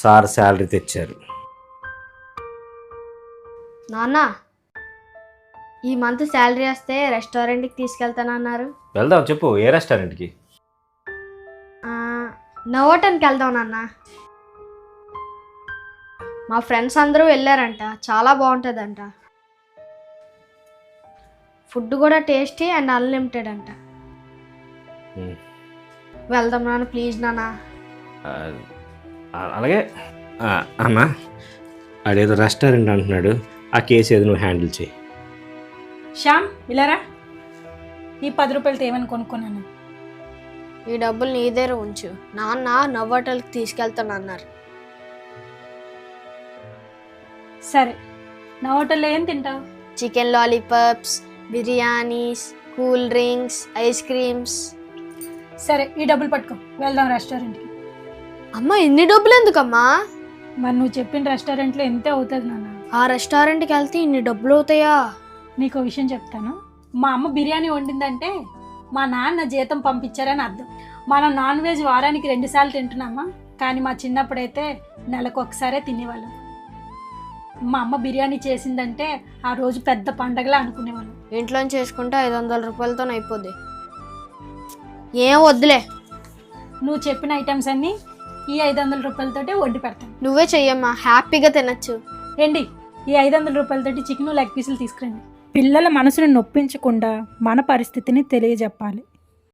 Sir salary తెచ్చారు. నాన్న ఈ మంత్ శాలరీ వస్తే రెస్టారెంట్కి తీసుకెళ్తానన్నారు. వెళ్దాం, చెప్పు ఏ రెస్టారెంట్కి? నవోటన్కి వెళ్దాం నాన్న. మా ఫ్రెండ్స్ అందరూ వెళ్ళారంట, చాలా బాగుంటుందంట. ఫుడ్ కూడా టేస్టీ అండ్ అన్లిమిటెడ్ అంట. వెళ్దాం నాన్న, ప్లీజ్ నాన్న. అలాగే అన్న, అదేదో రెస్టారెంట్ అంటున్నాడు, ఆ కేసు ఏదో నువ్వు హ్యాండిల్ చేయి. శ్యామ్ ఇలారా, ఈ 10 రూపాయలతో ఏమని కొనుక్కున్నాను. ఈ డబ్బులు నీ దగ్గర ఉంచు. నాన్న నవోటల్కి తీసుకెళ్తానన్నారు. సరే, నా హోటల్లో ఏం తింటావు? Chicken lollipops, biryanis, cool drinks, ice creams. సరే, ఈ డబ్బులు పట్టుకో, వెళ్దాం రెస్టారెంట్కి. అమ్మా ఇన్ని డబ్బులు ఎందుకమ్మా? మరి నువ్వు చెప్పిన రెస్టారెంట్లో ఎంతే అవుతుంది నాన్న. ఆ రెస్టారెంట్కి వెళ్తే ఇన్ని డబ్బులు అవుతాయా? నీకు విషయం చెప్తాను. మా అమ్మ బిర్యానీ వండిందంటే మా నాన్న జీతం పంపించారని అర్థం. మనం నాన్ వెజ్ వారానికి 2 సార్లు తింటున్నామా, కానీ మా చిన్నప్పుడైతే నెలకు ఒకసారే తినేవాళ్ళం. మా అమ్మ బిర్యానీ చేసిందంటే ఆ రోజు పెద్ద పండగలా అనుకునేవాళ్ళం. ఇంట్లో చేసుకుంటే 500 రూపాయలతో అయిపోద్ది. ఏం వద్దులే, నువ్వు చెప్పిన ఐటమ్స్ అన్నీ ఈ 500 రూపాయలతోటే వండి పెడతాను. నువ్వే చెయ్యమ్మా, హ్యాపీగా తినచ్చు. ఏంటి, ఈ 500 రూపాయలతోటి చికెన్ లెగ్ పీసులు తీసుకురండి. పిల్లల మనసును నొప్పించకుండా మన పరిస్థితిని తెలియజెప్పాలి.